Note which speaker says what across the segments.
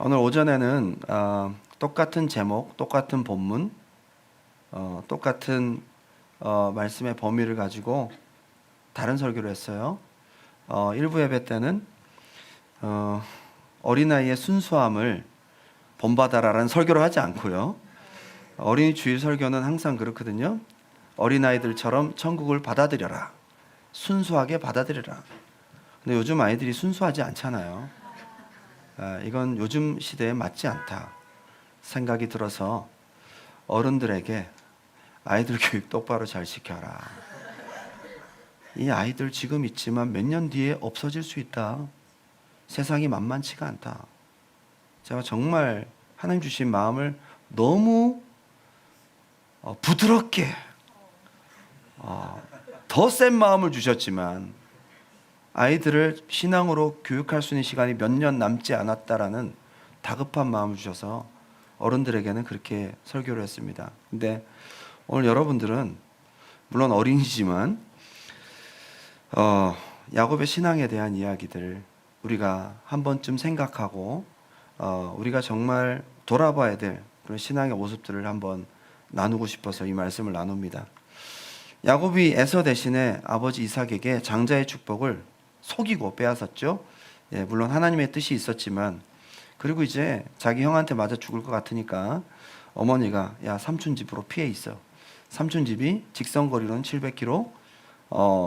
Speaker 1: 오늘 오전에는 똑같은 제목, 똑같은 본문, 똑같은 말씀의 범위를 가지고 다른 설교를 했어요. 일부 예배 때는 어린아이의 순수함을 본받아라라는 설교를 하지 않고요. 어린이 주일 설교는 항상 그렇거든요. 어린아이들처럼 천국을 받아들여라. 순수하게 받아들여라. 근데 요즘 아이들이 순수하지 않잖아요. 이건 요즘 시대에 맞지 않다 생각이 들어서 어른들에게 아이들 교육 똑바로 잘 시켜라. 이 아이들 지금 있지만 몇 년 뒤에 없어질 수 있다. 세상이 만만치가 않다. 제가 정말 하나님 주신 마음을 너무 부드럽게 더 센 마음을 주셨지만 아이들을 신앙으로 교육할 수 있는 시간이 몇 년 남지 않았다라는 다급한 마음을 주셔서 어른들에게는 그렇게 설교를 했습니다. 근데 오늘 여러분들은 물론 어린이지만 야곱의 신앙에 대한 이야기들 우리가 한 번쯤 생각하고 우리가 정말 돌아봐야 될 그런 신앙의 모습들을 한번 나누고 싶어서 이 말씀을 나눕니다. 야곱이 에서 대신에 아버지 이삭에게 장자의 축복을 속이고 빼앗았죠. 물론 하나님의 뜻이 있었지만 그리고 이제 자기 형한테 맞아 죽을 것 같으니까 어머니가 야 삼촌 집으로 피해 있어. 삼촌 집이 직선거리로는 700km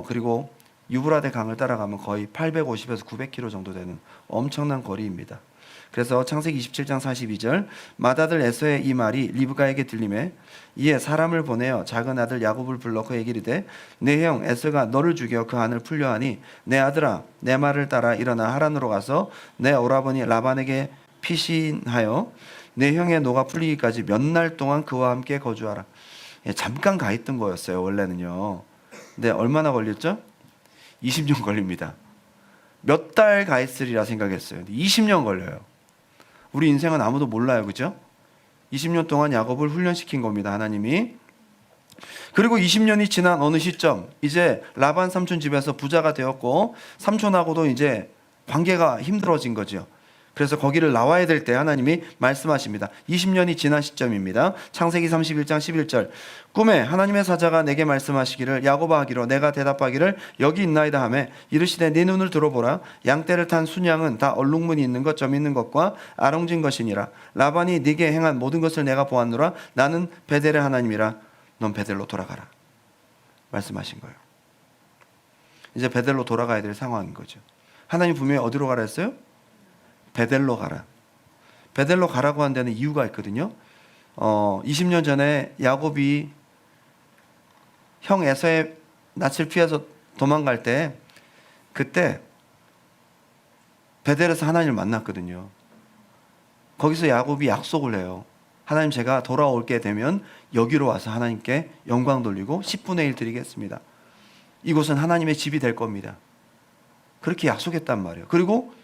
Speaker 1: 그리고 유브라데 강을 따라가면 거의 850에서 900km 정도 되는 엄청난 거리입니다. 그래서 창세기 27장 42절 맏아들 에서의 이 말이 리브가에게 들리매 이에 사람을 보내어 작은 아들 야곱을 불러 그에게 이르되 내 형 에서가 너를 죽여 그 안을 풀려하니 내 아들아 내 말을 따라 일어나 하란으로 가서 내 오라버니 라반에게 피신하여 내 형의 노가 풀리기까지 몇 날 동안 그와 함께 거주하라. 잠깐 가 있던 거였어요 원래는요. 근데 얼마나 걸렸죠? 20년 걸립니다. 몇 달 가 있으리라 생각했어요. 20년 걸려요. 우리 인생은 아무도 몰라요. 그죠? 20년 동안 야곱을 훈련시킨 겁니다. 하나님이. 그리고 20년이 지난 어느 시점 이제 라반 삼촌 집에서 부자가 되었고 삼촌하고도 이제 관계가 힘들어진 거죠. 그래서 거기를 나와야 될 때 하나님이 말씀하십니다. 20년이 지난 시점입니다. 창세기 31장 11절 꿈에 하나님의 사자가 내게 말씀하시기를 야곱아 하기로 내가 대답하기를 여기 있나이다 하매 이르시되 네 눈을 들어보라 양떼를 탄 순양은 다 얼룩무늬 있는 것 점 있는 것과 아롱진 것이니라 라반이 네게 행한 모든 것을 내가 보았노라 나는 베델의 하나님이라 넌 베델로 돌아가라 말씀하신 거예요. 이제 베델로 돌아가야 될 상황인 거죠. 하나님 분명히 어디로 가라 했어요? 베델로 가라. 베델로 가라고 한 데는 이유가 있거든요. 20년 전에 야곱이 형 에서의 낯을 피해서 도망갈 때 그때 베델에서 하나님을 만났거든요. 거기서 야곱이 약속을 해요. 하나님 제가 돌아올게 되면 여기로 와서 하나님께 영광 돌리고 10분의 1 드리겠습니다. 이곳은 하나님의 집이 될 겁니다. 그렇게 약속했단 말이에요. 그리고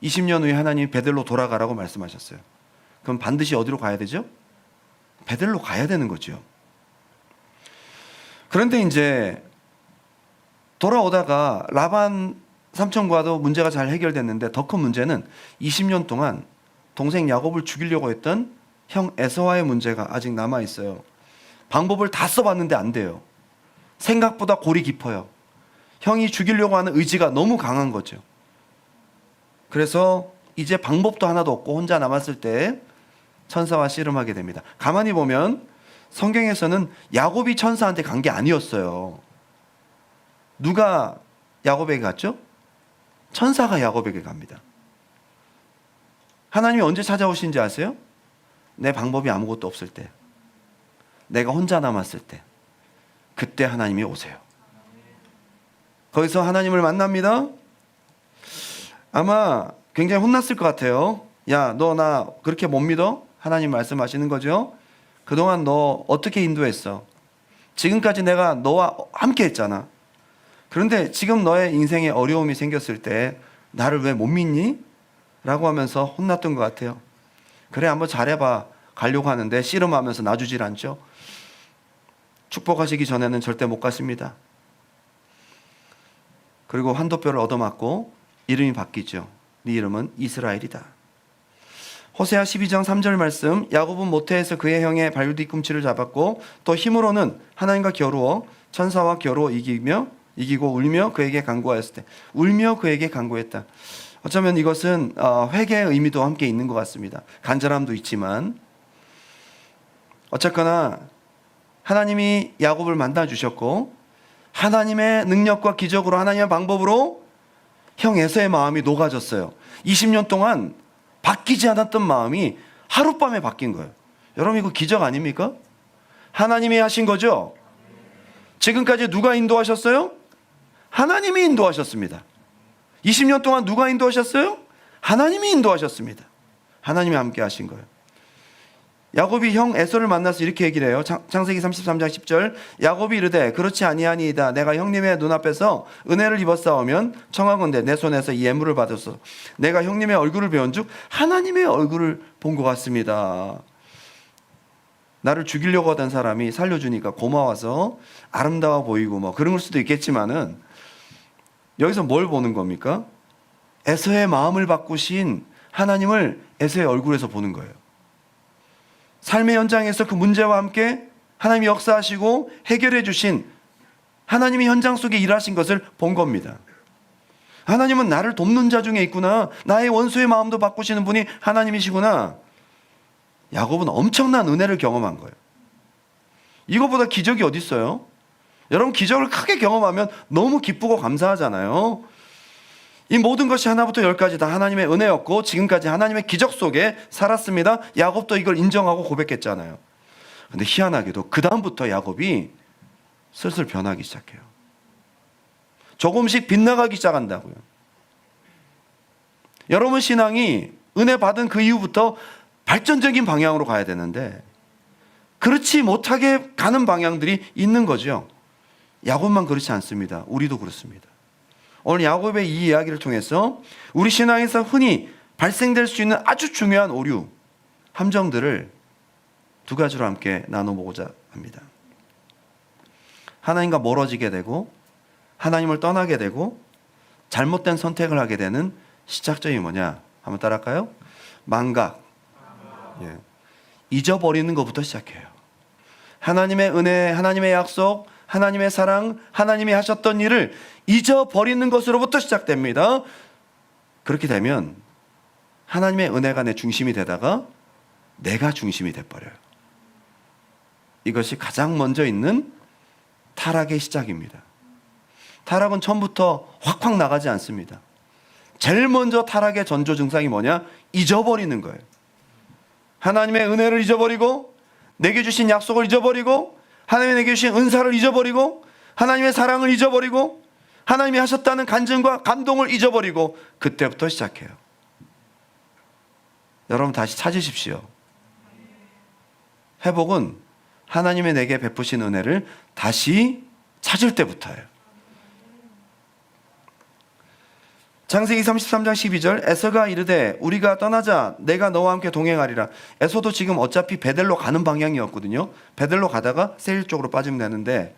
Speaker 1: 20년 후에 하나님이 베델로 돌아가라고 말씀하셨어요. 그럼 반드시 어디로 가야 되죠? 베델로 가야 되는 거죠. 그런데 이제 돌아오다가 라반 삼촌과도 문제가 잘 해결됐는데 더 큰 문제는 20년 동안 동생 야곱을 죽이려고 했던 형 에서와의 문제가 아직 남아 있어요. 방법을 다 써봤는데 안 돼요. 생각보다 골이 깊어요. 형이 죽이려고 하는 의지가 너무 강한 거죠. 그래서 이제 방법도 하나도 없고 혼자 남았을 때 천사와 씨름하게 됩니다. 가만히 보면 성경에서는 야곱이 천사한테 간 게 아니었어요. 누가 야곱에게 갔죠? 천사가 야곱에게 갑니다. 하나님이 언제 찾아오신지 아세요? 내 방법이 아무것도 없을 때, 내가 혼자 남았을 때, 그때 하나님이 오세요. 거기서 하나님을 만납니다. 아마 굉장히 혼났을 것 같아요. 야, 너 나 그렇게 못 믿어? 하나님 말씀하시는 거죠. 그동안 너 어떻게 인도했어? 지금까지 내가 너와 함께 했잖아. 그런데 지금 너의 인생에 어려움이 생겼을 때 나를 왜 못 믿니? 라고 하면서 혼났던 것 같아요. 그래 한번 잘해봐. 가려고 하는데 씨름하면서 놔주질 않죠. 축복하시기 전에는 절대 못 가십니다. 그리고 한도뼈를 얻어맞고 이름이 바뀌죠. 네 이름은 이스라엘이다. 호세아 12장 3절 말씀, 야곱은 모태에서 그의 형의 발뒤꿈치를 잡았고 또 힘으로는 하나님과 겨루어 천사와 겨루어 이기고 울며 그에게 간구하였을 때, 울며 그에게 간구했다. 어쩌면 이것은 회개의 의미도 함께 있는 것 같습니다. 간절함도 있지만 어쨌거나 하나님이 야곱을 만나 주셨고 하나님의 능력과 기적으로, 하나님의 방법으로 형 에서의 마음이 녹아졌어요. 20년 동안 바뀌지 않았던 마음이 하룻밤에 바뀐 거예요. 여러분, 이거 기적 아닙니까? 하나님이 하신 거죠. 지금까지 누가 인도하셨어요? 하나님이 인도하셨습니다. 20년 동안 누가 인도하셨어요? 하나님이 인도하셨습니다. 하나님이 함께 하신 거예요. 야곱이 형 에서를 만나서 이렇게 얘기를 해요. 창세기 33장 10절, 야곱이 이르되 그렇지 아니하니이다. 내가 형님의 눈앞에서 은혜를 입었사오면 청하건대 내 손에서 이 예물을 받았어. 내가 형님의 얼굴을 배운즉 하나님의 얼굴을 본 것 같습니다. 나를 죽이려고 하던 사람이 살려주니까 고마워서 아름다워 보이고 뭐 그런 걸 수도 있겠지만은 여기서 뭘 보는 겁니까? 에서의 마음을 바꾸신 하나님을 에서의 얼굴에서 보는 거예요. 삶의 현장에서 그 문제와 함께 하나님이 역사하시고 해결해 주신 하나님이 현장 속에 일하신 것을 본 겁니다. 하나님은 나를 돕는 자 중에 있구나. 나의 원수의 마음도 바꾸시는 분이 하나님이시구나. 야곱은 엄청난 은혜를 경험한 거예요. 이거보다 기적이 어디 있어요? 여러분, 기적을 크게 경험하면 너무 기쁘고 감사하잖아요. 이 모든 것이 하나부터 열까지 다 하나님의 은혜였고 지금까지 하나님의 기적 속에 살았습니다. 야곱도 이걸 인정하고 고백했잖아요. 그런데 희한하게도 그 다음부터 야곱이 슬슬 변하기 시작해요. 조금씩 빗나가기 시작한다고요. 여러분, 신앙이 은혜 받은 그 이후부터 발전적인 방향으로 가야 되는데 그렇지 못하게 가는 방향들이 있는 거죠. 야곱만 그렇지 않습니다. 우리도 그렇습니다. 오늘 야곱의 이 이야기를 통해서 우리 신앙에서 흔히 발생될 수 있는 아주 중요한 오류, 함정들을 두 가지로 함께 나눠보고자 합니다. 하나님과 멀어지게 되고 하나님을 떠나게 되고 잘못된 선택을 하게 되는 시작점이 뭐냐? 한번 따라할까요? 망각. 예. 잊어버리는 것부터 시작해요. 하나님의 은혜, 하나님의 약속, 하나님의 사랑, 하나님이 하셨던 일을 잊어버리는 것으로부터 시작됩니다. 그렇게 되면 하나님의 은혜가 내 중심이 되다가 내가 중심이 돼버려요. 이것이 가장 먼저 있는 타락의 시작입니다. 타락은 처음부터 확확 나가지 않습니다. 제일 먼저 타락의 전조 증상이 뭐냐? 잊어버리는 거예요. 하나님의 은혜를 잊어버리고 내게 주신 약속을 잊어버리고 하나님이 내게 주신 은사를 잊어버리고 하나님의 사랑을 잊어버리고 하나님이 하셨다는 간증과 감동을 잊어버리고 그때부터 시작해요. 여러분, 다시 찾으십시오. 회복은 하나님의 내게 베푸신 은혜를 다시 찾을 때부터예요. 창세기 33장 12절, 에서가 이르되 우리가 떠나자 내가 너와 함께 동행하리라. 에서도 지금 어차피 베델로 가는 방향이었거든요. 베델로 가다가 세일 쪽으로 빠지면 되는데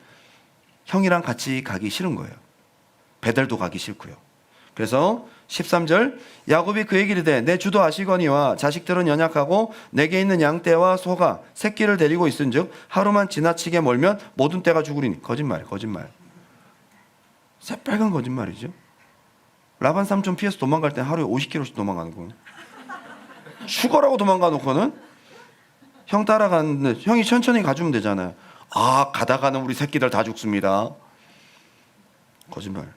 Speaker 1: 형이랑 같이 가기 싫은 거예요. 베델도 가기 싫고요. 그래서 13절, 야곱이 그에게 이르되 내 주도 아시거니와 자식들은 연약하고 내게 있는 양떼와 소가 새끼를 데리고 있은즉 하루만 지나치게 멀면 모든 떼가 죽으리니. 거짓말. 새빨간 거짓말이죠. 라반 삼촌 피해서 도망갈 때 하루에 50km씩 도망가는 거예요. 죽어라고 도망가 놓고는 형 따라가는데 형이 천천히 가주면 되잖아요. 아, 가다가는 우리 새끼들 다 죽습니다. 거짓말.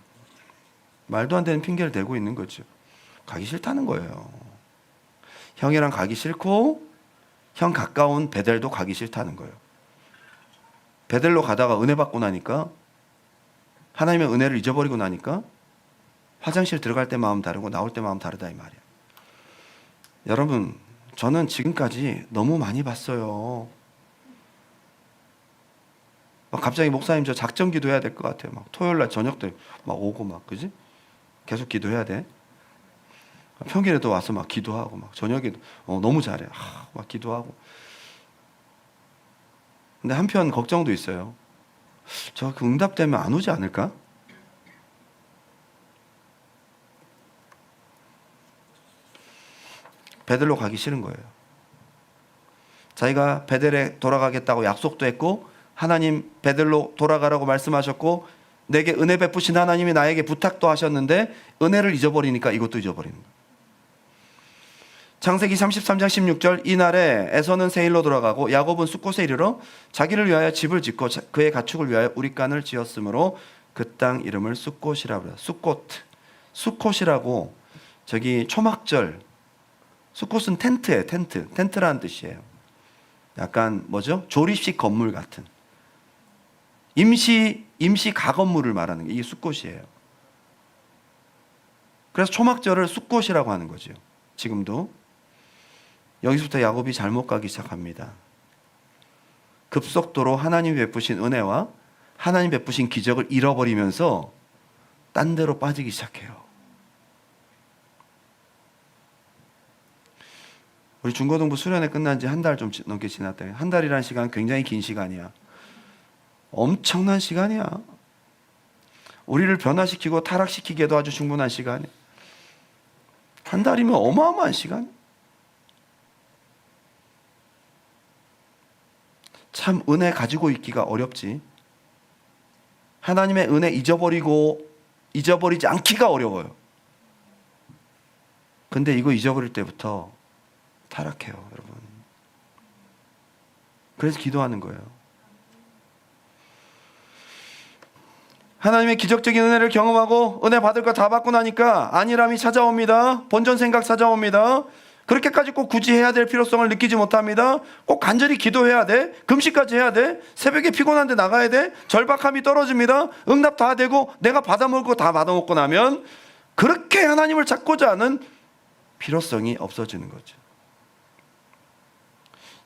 Speaker 1: 말도 안 되는 핑계를 대고 있는 거죠. 가기 싫다는 거예요. 형이랑 가기 싫고 형 가까운 베델도 가기 싫다는 거예요. 베델로 가다가 은혜 받고 나니까, 하나님의 은혜를 잊어버리고 나니까 화장실 들어갈 때 마음 다르고 나올 때 마음 다르다 이 말이에요. 여러분, 저는 지금까지 너무 많이 봤어요. 갑자기 목사님 저 작전 기도해야 될 것 같아요. 막 토요일날 저녁 때 막 오고 막, 그지? 계속 기도해야 돼. 평일에도 와서 막 기도하고 막 저녁에도 너무 잘해. 막 기도하고. 근데 한편 걱정도 있어요. 저 그 응답되면 안 오지 않을까? 베들로 가기 싫은 거예요. 자기가 베델에 돌아가겠다고 약속도 했고 하나님 베들로 돌아가라고 말씀하셨고 내게 은혜 베푸신 하나님이 나에게 부탁도 하셨는데 은혜를 잊어버리니까 이것도 잊어버리는 거예요. 창세기 33장 16절 이날에 에서는 세일로 돌아가고 야곱은 숫곳에 이르러 자기를 위하여 집을 짓고 그의 가축을 위하여 우릿간을 지었으므로 그 땅 이름을 숫곳이라고 해요. 숫곳이라고 저기 초막절 숫곳은 텐트예요. 텐트라는 뜻이에요. 약간 뭐죠? 조립식 건물 같은 임시 가건물을 말하는 게 이게 숫곳이에요. 그래서 초막절을 숫곳이라고 하는 거죠. 지금도 여기서부터 야곱이 잘못 가기 시작합니다. 급속도로 하나님이 베푸신 은혜와 하나님 베푸신 기적을 잃어버리면서 딴 데로 빠지기 시작해요. 우리 중고등부 수련회 끝난 지 한 달 좀 넘게 지났다. 한 달이라는 시간 굉장히 긴 시간이야. 엄청난 시간이야. 우리를 변화시키고 타락시키기에도 아주 충분한 시간이야. 한 달이면 어마어마한 시간. 참 은혜 가지고 있기가 어렵지. 하나님의 은혜 잊어버리지 않기가 어려워요. 근데 이거 잊어버릴 때부터 타락해요, 여러분. 그래서 기도하는 거예요. 하나님의 기적적인 은혜를 경험하고 은혜 받을 거 다 받고 나니까 안일함이 찾아옵니다. 본전 생각 찾아옵니다. 그렇게까지 꼭 굳이 해야 될 필요성을 느끼지 못합니다. 꼭 간절히 기도해야 돼. 금식까지 해야 돼. 새벽에 피곤한데 나가야 돼. 절박함이 떨어집니다. 응답 다 되고 내가 받아먹을 거 다 받아먹고 나면 그렇게 하나님을 찾고자 하는 필요성이 없어지는 거죠.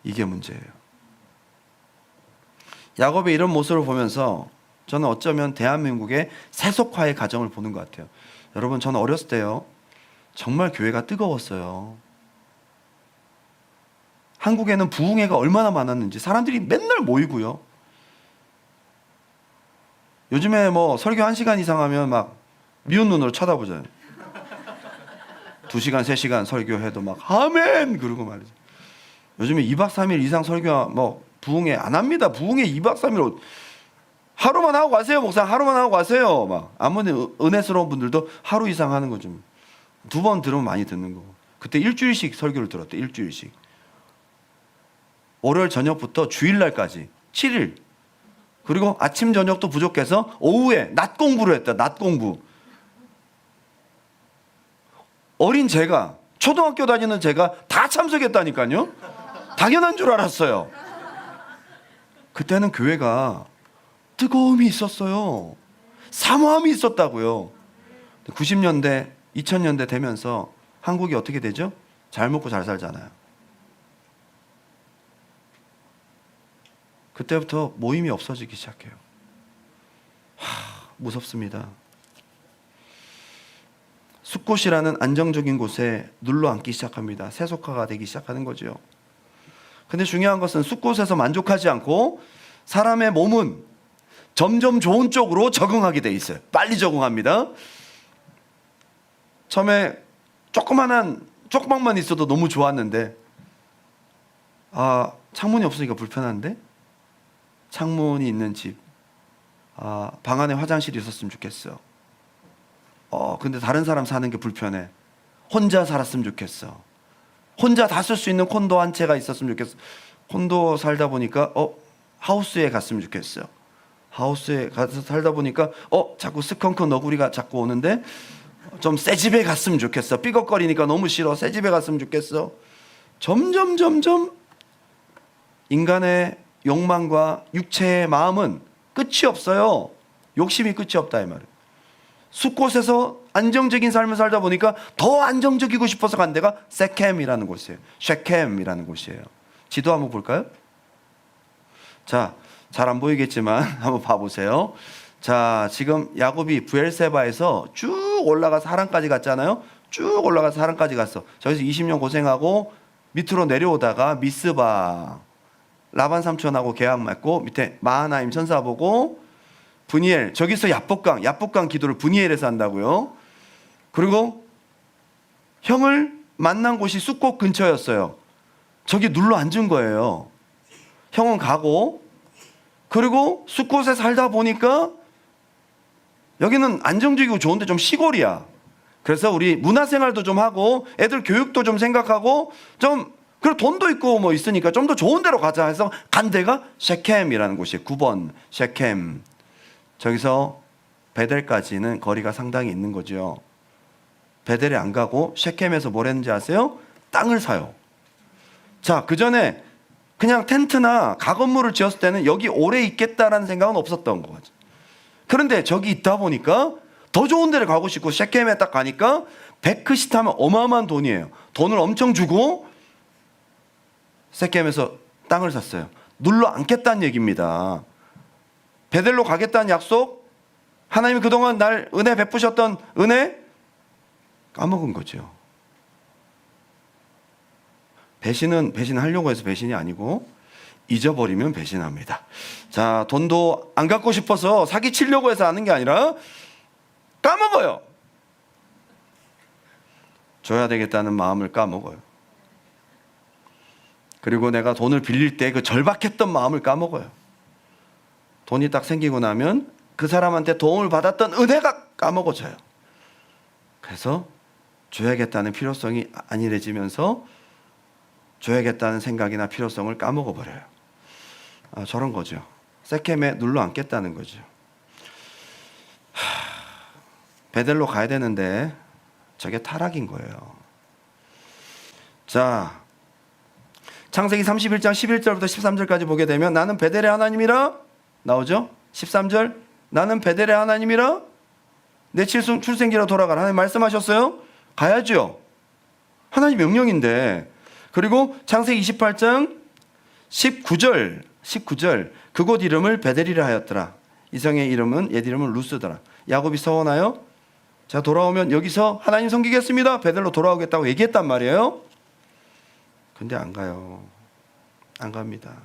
Speaker 1: 이게 문제예요. 야곱의 이런 모습을 보면서 저는 어쩌면 대한민국의 세속화의 과정을 보는 것 같아요. 여러분, 저는 어렸을 때요, 정말 교회가 뜨거웠어요. 한국에는 부흥회가 얼마나 많았는지 사람들이 맨날 모이고요. 요즘에 뭐 설교 1시간 이상 하면 막 미운 눈으로 쳐다보잖아요. 2시간, 3시간 설교해도 막 아멘! 그러고 말이죠. 요즘에 2박 3일 이상 설교, 뭐 부흥회 안 합니다. 부흥회 2박 3일 하루만 하고 가세요, 목사. 하루만 하고 가세요. 막 아무리 은혜스러운 분들도 하루 이상 하는 거죠. 2번 들으면 많이 듣는 거고. 그때 일주일씩 설교를 들었대. 일주일씩. 월요일 저녁부터 주일날까지 7일. 그리고 아침 저녁도 부족해서 오후에 낮 공부를 했다. 낮 공부. 어린 제가, 초등학교 다니는 제가 다 참석했다니까요. 당연한 줄 알았어요. 그때는 교회가 뜨거움이 있었어요. 사모함이 있었다고요. 90년대, 2000년대 되면서 한국이 어떻게 되죠? 잘 먹고 잘 살잖아요. 그때부터 모임이 없어지기 시작해요. 무섭습니다. 숫곳이라는 안정적인 곳에 눌러앉기 시작합니다. 세속화가 되기 시작하는 거죠. 근데 중요한 것은 숫곳에서 만족하지 않고 사람의 몸은 점점 좋은 쪽으로 적응하게 돼 있어요. 빨리 적응합니다. 처음에 조그만한 쪽방만 있어도 너무 좋았는데, 창문이 없으니까 불편한데, 창문이 있는 집, 방 안에 화장실이 있었으면 좋겠어. 근데 다른 사람 사는 게 불편해. 혼자 살았으면 좋겠어. 혼자 다 쓸 수 있는 콘도 한 채가 있었으면 좋겠어. 콘도 살다 보니까 하우스에 갔으면 좋겠어. 하우스에 가서 살다 보니까 자꾸 스컹크 너구리가 자꾸 오는데 좀 새 집에 갔으면 좋겠어. 삐걱거리니까 너무 싫어. 새 집에 갔으면 좋겠어. 점점 인간의 욕망과 육체의 마음은 끝이 없어요. 욕심이 끝이 없다 이 말이에요. 숫곳에서 안정적인 삶을 살다 보니까 더 안정적이고 싶어서 간 데가 세켐이라는 곳이에요. 쉐켐이라는 곳이에요. 지도 한번 볼까요? 자, 잘 안 보이겠지만 한번 봐보세요. 자, 지금 야곱이 브엘세바에서 쭉 올라가서 하란까지 갔잖아요. 쭉 올라가서 하란까지 갔어. 저기서 20년 고생하고 밑으로 내려오다가 미스바 라반 삼촌하고 계약 맺고 밑에 마하나임 천사 보고 브니엘, 저기서 야복강 기도를 브니엘에서 한다고요. 그리고 형을 만난 곳이 숫꽃 근처였어요. 저기 눌러 앉은 거예요. 형은 가고, 그리고 숫꽃에 살다 보니까 여기는 안정적이고 좋은데 좀 시골이야. 그래서 우리 문화생활도 좀 하고 애들 교육도 좀 생각하고 좀, 그리고 돈도 있고 뭐 있으니까 좀 더 좋은 데로 가자 해서 간 데가 셰켐이라는 곳이에요. 9번 셰켐. 저기서 베델까지는 거리가 상당히 있는 거죠. 베델에 안 가고 셰켐에서 뭘 했는지 아세요? 땅을 사요. 자, 그 전에 그냥 텐트나 가건물을 지었을 때는 여기 오래 있겠다라는 생각은 없었던 거죠. 그런데 저기 있다 보니까 더 좋은 데를 가고 싶고 셰켐에 딱 가니까 100크시트 하면 어마어마한 돈이에요. 돈을 엄청 주고 셰켐에서 땅을 샀어요. 눌러 앉겠다는 얘기입니다. 베델로 가겠다는 약속, 하나님이 그동안 날 은혜 베푸셨던 은혜 까먹은 거죠. 배신은 배신하려고 해서 배신이 아니고 잊어버리면 배신합니다. 자, 돈도 안 갖고 싶어서 사기치려고 해서 하는 게 아니라 까먹어요. 줘야 되겠다는 마음을 까먹어요. 그리고 내가 돈을 빌릴 때 그 절박했던 마음을 까먹어요. 돈이 딱 생기고 나면 그 사람한테 도움을 받았던 은혜가 까먹어져요. 그래서 줘야겠다는 필요성이 안일해지면서 줘야겠다는 생각이나 필요성을 까먹어버려요. 저런 거죠. 셰켐에 눌러 앉겠다는 거죠. 베델로 가야 되는데 저게 타락인 거예요. 자, 창세기 31장 11절부터 13절까지 보게 되면 나는 베델의 하나님이라 나오죠? 13절 나는 베델의 하나님이라 내 출생지로 돌아가라. 하나님 말씀하셨어요? 가야죠. 하나님 명령인데. 그리고 창세기 28장 19절 그곳 이름을 베델이라 하였더라. 이성의 이름은 옛 이름은 루스더라. 야곱이 서원하여 자 돌아오면 여기서 하나님 섬기겠습니다. 베델로 돌아오겠다고 얘기했단 말이에요. 근데 안 가요. 안 갑니다.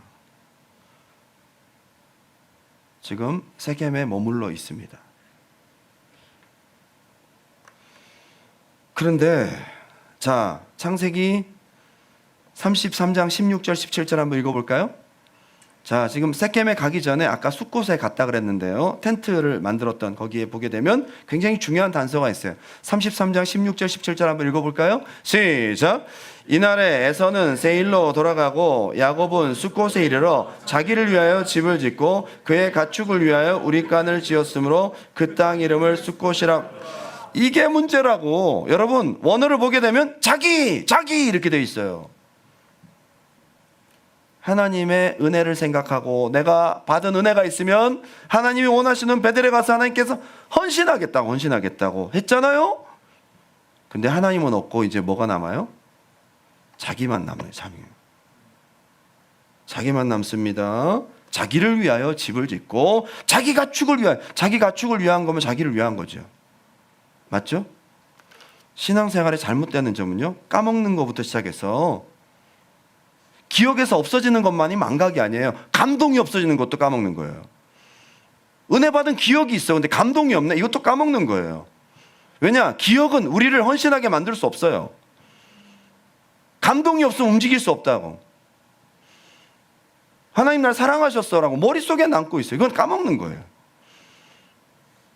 Speaker 1: 지금 세겜에 머물러 있습니다. 그런데 자 창세기 33장 16절 17절 한번 읽어볼까요? 자, 지금 세겜에 가기 전에 아까 숫곳에 갔다 그랬는데요. 텐트를 만들었던 거기에 보게 되면 굉장히 중요한 단서가 있어요. 33장 16절 17절 한번 읽어볼까요? 시작. 이날에 에서는 세일로 돌아가고 야곱은 숫곳에 이르러 자기를 위하여 집을 짓고 그의 가축을 위하여 우리간을 지었으므로 그 땅 이름을 숫곳이라. 이게 문제라고. 여러분 원어를 보게 되면 자기 이렇게 돼 있어요. 하나님의 은혜를 생각하고 내가 받은 은혜가 있으면 하나님이 원하시는 베델에 가서 하나님께서 헌신하겠다고 했잖아요. 근데 하나님은 없고 이제 뭐가 남아요? 자기만 남아요. 자기만 남습니다. 자기를 위하여 집을 짓고 자기 가축을 위한 거면 자기를 위한 거죠. 맞죠? 신앙생활에 잘못되는 점은요, 까먹는 것부터 시작해서 기억에서 없어지는 것만이 망각이 아니에요. 감동이 없어지는 것도 까먹는 거예요. 은혜 받은 기억이 있어. 근데 감동이 없네. 이것도 까먹는 거예요. 왜냐? 기억은 우리를 헌신하게 만들 수 없어요. 감동이 없으면 움직일 수 없다고. 하나님 날 사랑하셨어라고 머릿속에 남고 있어요. 이건 까먹는 거예요.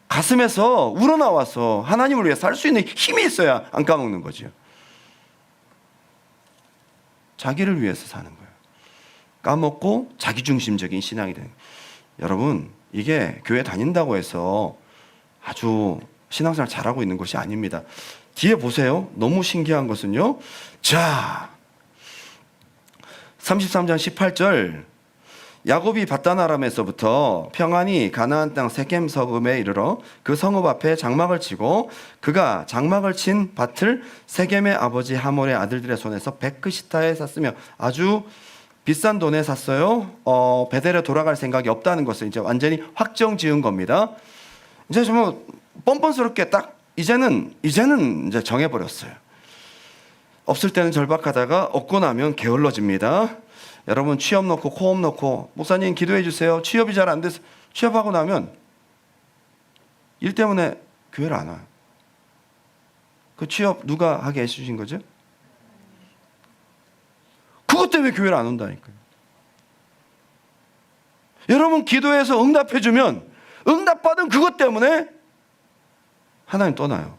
Speaker 1: 가슴에서 우러나와서 하나님을 위해 살 수 있는 힘이 있어야 안 까먹는 거죠. 자기를 위해서 사는 거예요. 까먹고 자기중심적인 신앙이 되는 거예요. 여러분, 이게 교회 다닌다고 해서 아주 신앙생활 잘하고 있는 것이 아닙니다. 뒤에 보세요. 너무 신기한 것은요. 자, 33장 18절 야곱이 밧단 아람에서부터 평안히 가나안 땅 세겜 성읍에 이르러 그 성읍 앞에 장막을 치고 그가 장막을 친 밭을 세겜의 아버지 하몰의 아들들의 손에서 100크시타에 샀으며 아주 비싼 돈에 샀어요. 베델에 돌아갈 생각이 없다는 것을 이제 완전히 확정 지은 겁니다. 이제 좀 뻔뻔스럽게 딱 이제는 이제 정해버렸어요. 없을 때는 절박하다가 얻고 나면 게을러집니다. 여러분 취업 넣고 코업 넣고 목사님 기도해 주세요. 취업이 잘 안 돼서 취업하고 나면 일 때문에 교회를 안 와요. 그 취업 누가 하게 해주신 거죠? 그것 때문에 교회를 안 온다니까요. 여러분 기도해서 응답해주면 응답받은 그것 때문에 하나님 떠나요.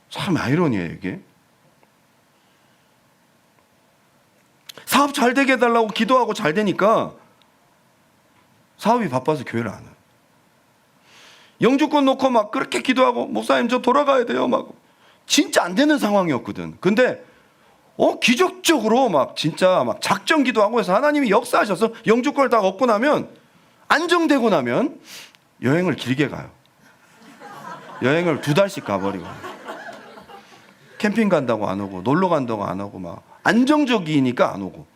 Speaker 1: 참 아이러니해요 이게. 사업 잘 되게 해달라고 기도하고 잘 되니까 사업이 바빠서 교회를 안 와요. 영주권 놓고 막 그렇게 기도하고 목사님 저 돌아가야 돼요 막 진짜 안 되는 상황이었거든. 근데 기적적으로 막 진짜 막 작정 기도하고 해서 하나님이 역사하셔서 영주권을 다 얻고 나면 안정되고 나면 여행을 길게 가요. 여행을 2달씩 가버리고 캠핑 간다고 안 오고 놀러 간다고 안 오고 막 안정적이니까 안 오고.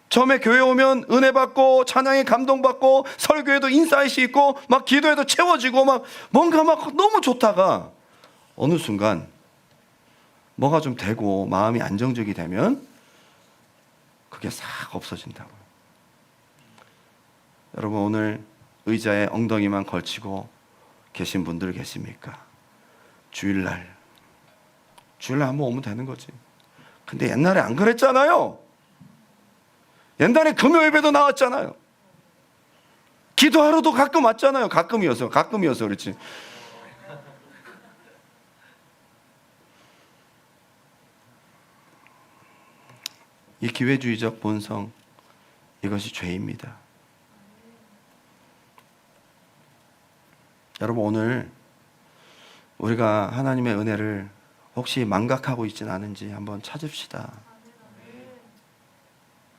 Speaker 1: 처음에 교회 오면 은혜 받고 찬양에 감동받고 설교에도 인사이트 있고 막 기도에도 채워지고 막 뭔가 막 너무 좋다가 어느 순간 뭐가 좀 되고 마음이 안정적이 되면 그게 싹 없어진다고요. 여러분 오늘 의자에 엉덩이만 걸치고 계신 분들 계십니까? 주일날 한번 오면 되는 거지. 근데 옛날에 안 그랬잖아요. 옛날에 금요일에도 나왔잖아요. 기도하러도 가끔 왔잖아요. 가끔이어서 그렇지. 이 기회주의적 본성, 이것이 죄입니다. 여러분 오늘 우리가 하나님의 은혜를 혹시 망각하고 있지는 않은지 한번 찾읍시다.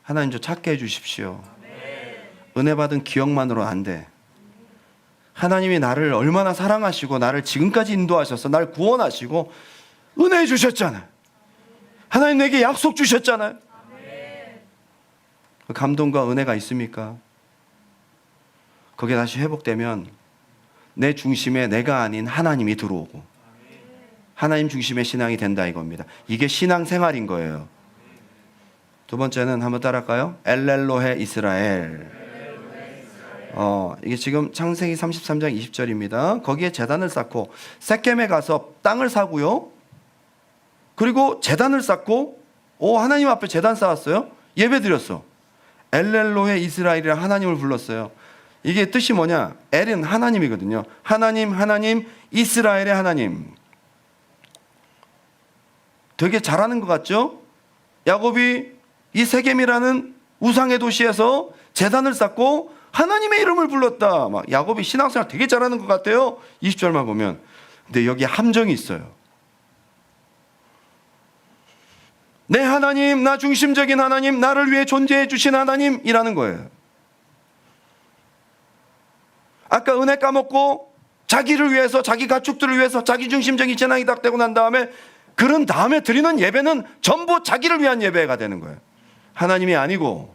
Speaker 1: 하나님 저 찾게 해주십시오. 은혜 받은 기억만으로 안 돼. 하나님이 나를 얼마나 사랑하시고 나를 지금까지 인도하셔서 날 구원하시고 은혜 주셨잖아요. 하나님 내게 약속 주셨잖아요. 그 감동과 은혜가 있습니까? 그게 다시 회복되면 내 중심에 내가 아닌 하나님이 들어오고 하나님 중심의 신앙이 된다 이겁니다. 이게 신앙생활인 거예요. 두 번째는 한번 따라할까요? 엘렐로헤 이스라엘. 이게 지금 창세기 33장 20절입니다. 거기에 제단을 쌓고 섹겜에 가서 땅을 사고요. 그리고 제단을 쌓고 하나님 앞에 제단 쌓았어요. 예배 드렸어. 엘렐로헤 이스라엘이라 하나님을 불렀어요. 이게 뜻이 뭐냐? 엘은 하나님이거든요. 하나님, 이스라엘의 하나님. 되게 잘하는 것 같죠? 야곱이 이 세겜이라는 우상의 도시에서 제단을 쌓고 하나님의 이름을 불렀다. 막 야곱이 신앙생활 되게 잘하는 것 같아요. 20절만 보면. 근데 여기 함정이 있어요. 내 하나님, 나 중심적인 하나님, 나를 위해 존재해 주신 하나님이라는 거예요. 아까 은혜 까먹고 자기를 위해서, 자기 가축들을 위해서 자기 중심적인 신앙이 딱 되고 난 다음에 그런 다음에 드리는 예배는 전부 자기를 위한 예배가 되는 거예요. 하나님이 아니고.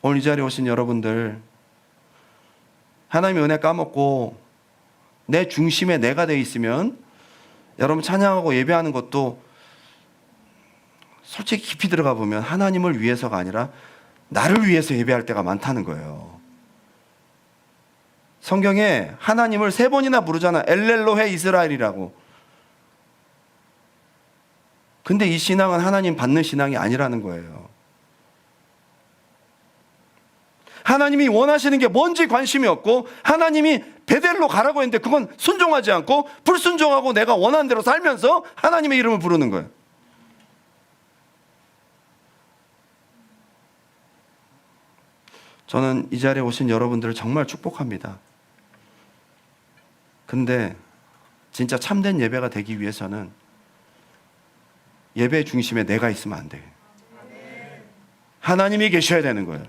Speaker 1: 오늘 이 자리에 오신 여러분들, 하나님의 은혜 까먹고 내 중심에 내가 되어 있으면 여러분 찬양하고 예배하는 것도 솔직히 깊이 들어가 보면 하나님을 위해서가 아니라 나를 위해서 예배할 때가 많다는 거예요. 성경에 하나님을 3번이나 부르잖아. 엘렐로헤 이스라엘이라고. 근데 이 신앙은 하나님 받는 신앙이 아니라는 거예요. 하나님이 원하시는 게 뭔지 관심이 없고 하나님이 베델로 가라고 했는데 그건 순종하지 않고 불순종하고 내가 원하는 대로 살면서 하나님의 이름을 부르는 거예요. 저는 이 자리에 오신 여러분들을 정말 축복합니다. 근데 진짜 참된 예배가 되기 위해서는 예배 중심에 내가 있으면 안 돼요. 하나님이 계셔야 되는 거예요.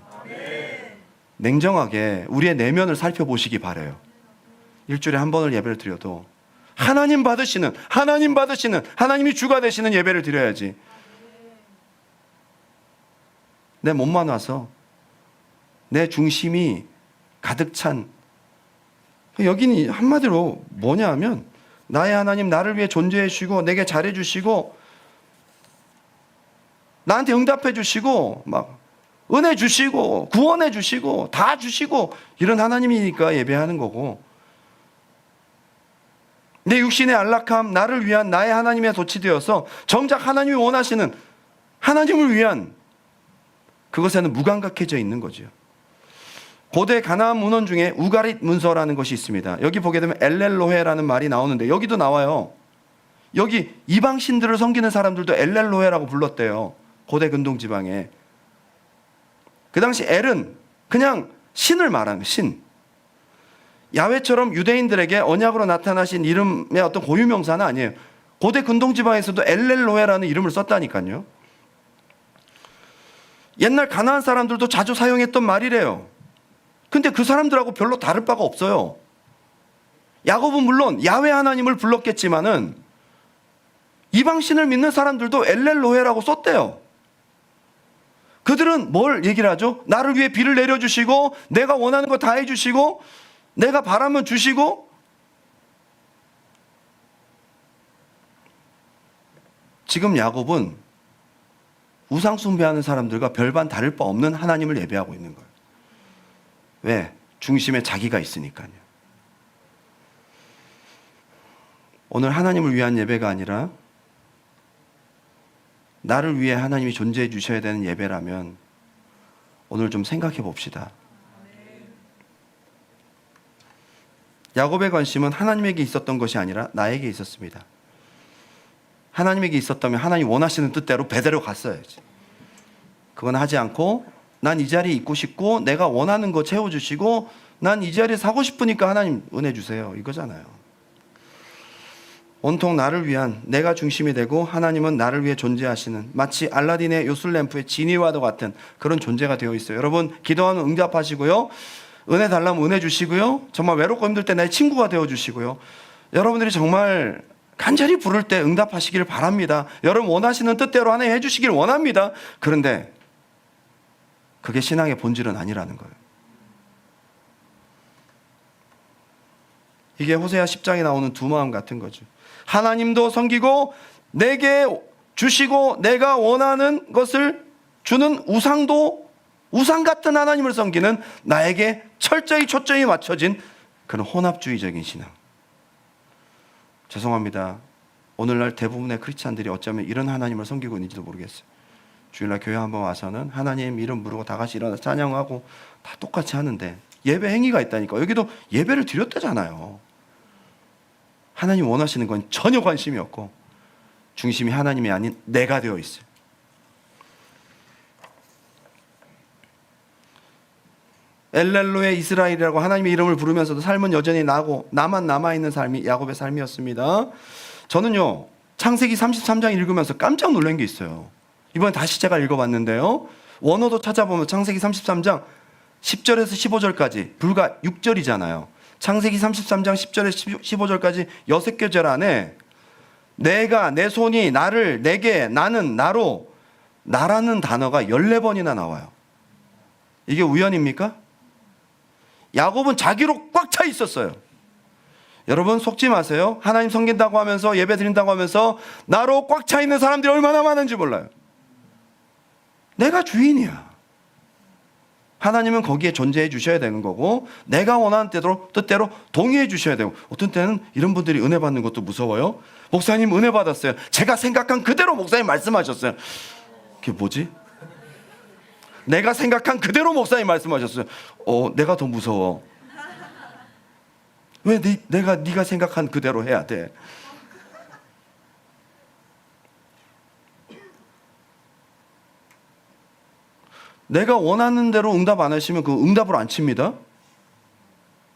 Speaker 1: 냉정하게 우리의 내면을 살펴보시기 바라요. 일주일에 한 번을 예배를 드려도 하나님 받으시는 하나님이 주가 되시는 예배를 드려야지. 내 몸만 와서 내 중심이 가득 찬, 여기는 한마디로 뭐냐 하면 나의 하나님 나를 위해 존재해 주시고 내게 잘해 주시고 나한테 응답해 주시고 막 은혜 주시고 구원해 주시고 다 주시고 이런 하나님이니까 예배하는 거고, 내 육신의 안락함, 나를 위한 나의 하나님의 돛이 되어서 정작 하나님이 원하시는 하나님을 위한 그것에는 무감각해져 있는 거죠. 고대 가나안 문헌 중에 우가릿 문서라는 것이 있습니다. 여기 보게 되면 엘렐로헤라는 말이 나오는데 여기도 나와요. 여기 이방 신들을 섬기는 사람들도 엘렐로헤라고 불렀대요. 고대 근동 지방에. 그 당시 엘은 그냥 신을 말하는 신. 야훼처럼 유대인들에게 언약으로 나타나신 이름의 어떤 고유명사는 아니에요. 고대 근동 지방에서도 엘렐로헤라는 이름을 썼다니까요. 옛날 가나안 사람들도 자주 사용했던 말이래요. 근데 그 사람들하고 별로 다를 바가 없어요. 야곱은 물론 야훼 하나님을 불렀겠지만은 이방신을 믿는 사람들도 엘렐로헤라고 썼대요. 그들은 뭘 얘기를 하죠? 나를 위해 비를 내려주시고 내가 원하는 거 다 해주시고 내가 바라면 주시고. 지금 야곱은 우상 숭배하는 사람들과 별반 다를 바 없는 하나님을 예배하고 있는 거예요. 왜? 중심에 자기가 있으니까요. 오늘 하나님을 위한 예배가 아니라 나를 위해 하나님이 존재해 주셔야 되는 예배라면 오늘 좀 생각해 봅시다. 야곱의 관심은 하나님에게 있었던 것이 아니라 나에게 있었습니다. 하나님에게 있었다면 하나님 원하시는 뜻대로 배대로 갔어야지. 그건 하지 않고 난 이 자리에 있고 싶고 내가 원하는 거 채워주시고 난 이 자리에 사고 싶으니까 하나님 은혜 주세요, 이거잖아요. 온통 나를 위한 내가 중심이 되고 하나님은 나를 위해 존재하시는 마치 알라딘의 요술램프의 지니와도 같은 그런 존재가 되어 있어요. 여러분 기도하면 응답하시고요, 은혜 달라면 은혜 주시고요, 정말 외롭고 힘들 때 나의 친구가 되어주시고요, 여러분들이 정말 간절히 부를 때 응답하시기를 바랍니다. 여러분 원하시는 뜻대로 하나님 해주시길 원합니다. 그런데 그게 신앙의 본질은 아니라는 거예요. 이게 호세아 10장에 나오는 두 마음 같은 거죠. 하나님도 섬기고 내게 주시고 내가 원하는 것을 주는 우상도 우상 같은 하나님을 섬기는 나에게 철저히 초점이 맞춰진 그런 혼합주의적인 신앙. 죄송합니다. 오늘날 대부분의 크리스찬들이 어쩌면 이런 하나님을 섬기고 있는지도 모르겠어요. 주일날 교회 한번 와서는 하나님 이름 부르고 다 같이 일어나서 찬양하고 다 똑같이 하는데 예배 행위가 있다니까. 여기도 예배를 드렸다잖아요. 하나님 원하시는 건 전혀 관심이 없고 중심이 하나님이 아닌 내가 되어 있어요. 엘렐로의 이스라엘이라고 하나님의 이름을 부르면서도 삶은 여전히 나고 나만 남아있는 삶이 야곱의 삶이었습니다. 저는요 창세기 33장 읽으면서 깜짝 놀란 게 있어요. 이번에 다시 제가 읽어봤는데요, 원어도 찾아보면 창세기 33장 10절에서 15절까지 불과 6절이잖아요. 창세기 33장 10절에서 15절까지 6개절 안에 내가, 내 손이, 나를, 내게, 나는, 나로, 나라는 단어가 14번이나 나와요. 이게 우연입니까? 야곱은 자기로 꽉 차 있었어요. 여러분 속지 마세요. 하나님 섬긴다고 하면서 예배 드린다고 하면서 나로 꽉 차 있는 사람들이 얼마나 많은지 몰라요. 내가 주인이야. 하나님은 거기에 존재해 주셔야 되는 거고 내가 원하는 뜻대로 동의해 주셔야 되고, 어떤 때는 이런 분들이 은혜 받는 것도 무서워요. 목사님 은혜 받았어요. 제가 생각한 그대로 목사님 말씀하셨어요. 그게 뭐지? 내가 생각한 그대로 목사님 말씀하셨어요. 내가 더 무서워. 왜 내가 네가 생각한 그대로 해야 돼? 내가 원하는 대로 응답 안 하시면 그 응답을 안 칩니다.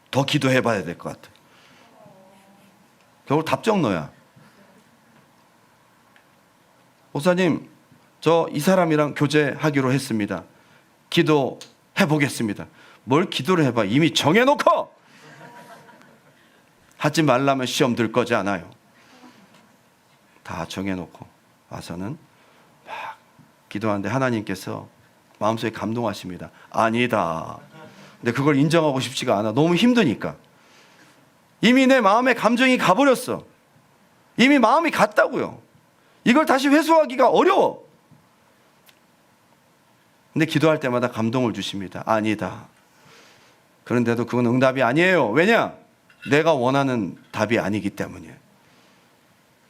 Speaker 1: 더 기도해 봐야 될 것 같아. 결국 답정너야. 목사님, 저 이 사람이랑 교제하기로 했습니다. 기도해 보겠습니다. 뭘 기도를 해봐. 이미 정해놓고 하지 말라면 시험 들 거지 않아요. 다 정해놓고 와서는 막 기도하는데 하나님께서 마음속에 감동하십니다. 아니다. 근데 그걸 인정하고 싶지가 않아. 너무 힘드니까. 이미 내 마음에 감정이 가버렸어. 이미 마음이 갔다고요. 이걸 다시 회수하기가 어려워. 근데 기도할 때마다 감동을 주십니다. 아니다. 그런데도 그건 응답이 아니에요. 왜냐? 내가 원하는 답이 아니기 때문이에요.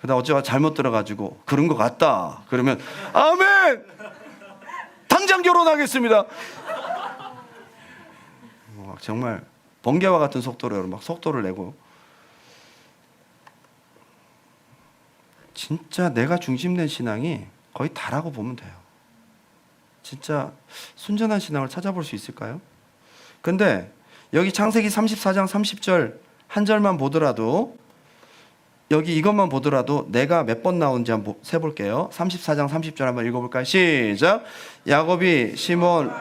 Speaker 1: 그러다 어쩌다 잘못 들어가지고 그런 것 같다 그러면 아멘! 당장 결혼하겠습니다. 막 정말 번개와 같은 속도로 여러분 막 속도를 내고, 진짜 내가 중심된 신앙이 거의 다라고 보면 돼요. 진짜 순전한 신앙을 찾아볼 수 있을까요? 근데 여기 창세기 34장 30절 한 절만 보더라도, 여기 이것만 보더라도 내가 몇 번 나오는지 한번 세볼게요. 34장 30절 한번 읽어볼까요? 시작. 야곱이 시몬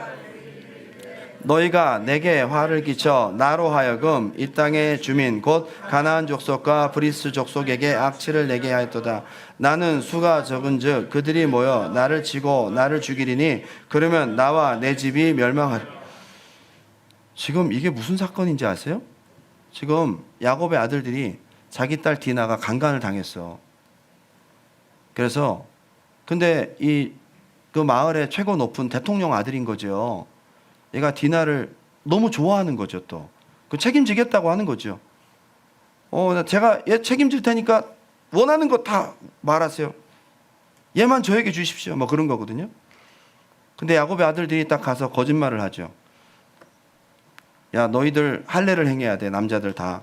Speaker 1: 너희가 내게 화를 끼쳐 나로 하여금 이 땅의 주민 곧 가나안 족속과 브리스 족속에게 악취를 내게 하였도다. 나는 수가 적은즉 그들이 모여 나를 치고 나를 죽이리니 그러면 나와 내 집이 멸망하리. 지금 이게 무슨 사건인지 아세요? 지금 야곱의 아들들이 자기 딸 디나가 강간을 당했어. 그래서 근데 그 마을의 최고 높은 대통령 아들인 거죠. 얘가 디나를 너무 좋아하는 거죠. 또 그 책임지겠다고 하는 거죠. 제가 얘 책임질 테니까 원하는 거 다 말하세요. 얘만 저에게 주십시오. 뭐 그런 거거든요. 근데 야곱의 아들들이 딱 가서 거짓말을 하죠. 야, 너희들 할례를 행해야 돼. 남자들 다.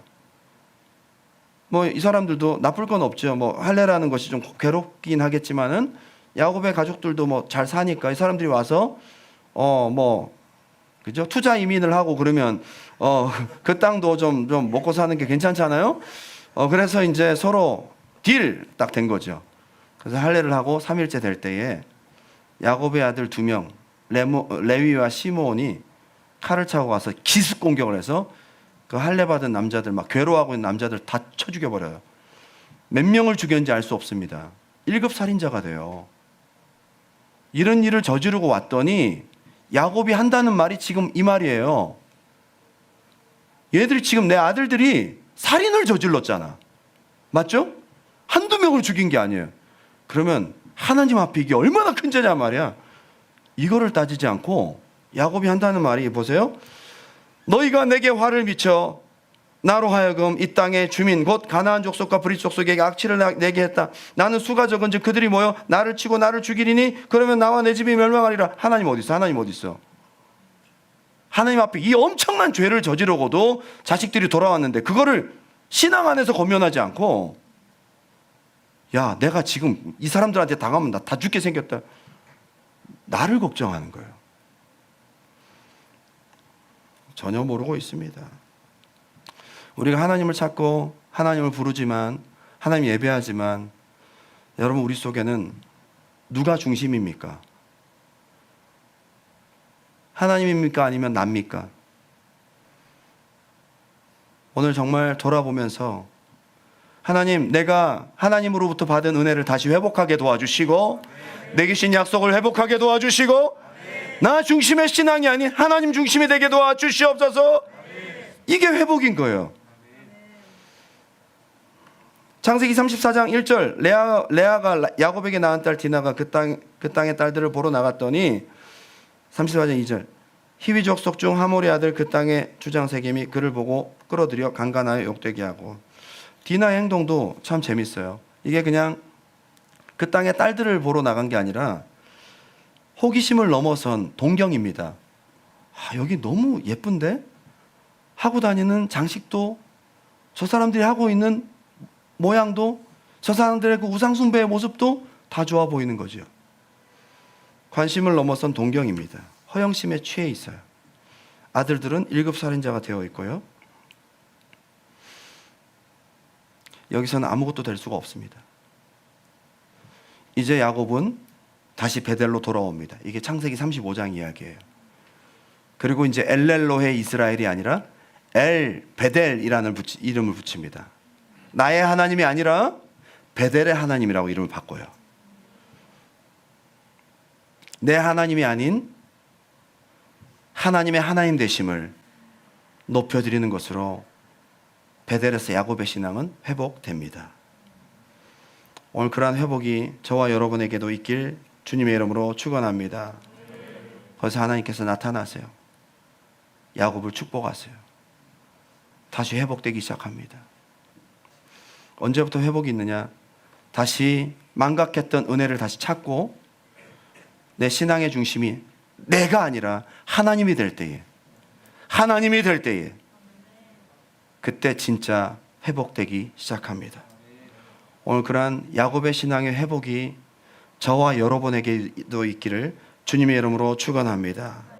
Speaker 1: 뭐 이 사람들도 나쁠 건 없죠. 뭐 할례라는 것이 좀 괴롭긴 하겠지만은 야곱의 가족들도 뭐 잘 사니까 이 사람들이 와서 그죠? 투자 이민을 하고 그러면 그 땅도 좀 먹고 사는 게 괜찮잖아요. 그래서 이제 서로 딜 딱 된 거죠. 그래서 할례를 하고 3일째 될 때에 야곱의 아들 2명 레위와 시므온이 칼을 차고 가서 기습 공격을 해서 그 할례 받은 남자들, 막 괴로워하고 있는 남자들 다 쳐 죽여버려요. 몇 명을 죽였는지 알 수 없습니다. 1급 살인자가 돼요. 이런 일을 저지르고 왔더니 야곱이 한다는 말이 지금 이 말이에요. 얘들이 지금 내 아들들이 살인을 저질렀잖아. 맞죠? 한두 명을 죽인 게 아니에요. 그러면 하나님 앞에 이게 얼마나 큰 죄냐 말이야. 이거를 따지지 않고 야곱이 한다는 말이 보세요. 너희가 내게 화를 미쳐 나로 하여금 이 땅의 주민 곧 가나안 족속과 브릿 족속에게 악취를 내게 했다. 나는 수가 적은즉 그들이 모여 나를 치고 나를 죽이리니 그러면 나와 내 집이 멸망하리라. 하나님 어디 있어? 하나님 어디 있어? 하나님 앞에 이 엄청난 죄를 저지르고도 자식들이 돌아왔는데 그거를 신앙 안에서 권면하지 않고, 야, 내가 지금 이 사람들한테 당하면 나 다 죽게 생겼다. 나를 걱정하는 거예요. 전혀 모르고 있습니다. 우리가 하나님을 찾고 하나님을 부르지만, 하나님 예배하지만, 여러분 우리 속에는 누가 중심입니까? 하나님입니까? 아니면 납니까? 오늘 정말 돌아보면서 하나님, 내가 하나님으로부터 받은 은혜를 다시 회복하게 도와주시고 내게 주신 약속을 회복하게 도와주시고 나 중심의 신앙이 아닌 하나님 중심이 되게 도와주시옵소서. 이게 회복인 거예요. 창세기 34장 1절 레아가 야곱에게 낳은 딸 디나가 그 땅의 딸들을 보러 나갔더니 34장 2절 히위 족속 중 하몰의 아들 그 땅의 주장 세겜이 그를 보고 끌어들여 강간하여 욕되게 하고. 디나의 행동도 참 재밌어요. 이게 그냥 그 땅의 딸들을 보러 나간 게 아니라 호기심을 넘어선 동경입니다. 여기 너무 예쁜데? 하고 다니는 장식도, 저 사람들이 하고 있는 모양도, 저 사람들의 그 우상숭배의 모습도 다 좋아 보이는 거죠. 관심을 넘어선 동경입니다. 허영심에 취해 있어요. 아들들은 1급 살인자가 되어 있고요. 여기서는 아무것도 될 수가 없습니다. 이제 야곱은 다시 베델로 돌아옵니다. 이게 창세기 35장 이야기예요. 그리고 이제 엘렐로헤 이스라엘이 아니라 엘 베델이라는 이름을 붙입니다. 나의 하나님이 아니라 베델의 하나님이라고 이름을 바꿔요. 내 하나님이 아닌 하나님의 하나님 되심을 높여드리는 것으로 베델에서 야곱의 신앙은 회복됩니다. 오늘 그러한 회복이 저와 여러분에게도 있길 주님의 이름으로 축원합니다. 거기서 하나님께서 나타나세요. 야곱을 축복하세요. 다시 회복되기 시작합니다. 언제부터 회복이 있느냐? 다시 망각했던 은혜를 다시 찾고 내 신앙의 중심이 내가 아니라 하나님이 될 때에, 하나님이 될 때에 그때 진짜 회복되기 시작합니다. 오늘 그러한 야곱의 신앙의 회복이 저와 여러분에게도 있기를 주님의 이름으로 축원합니다.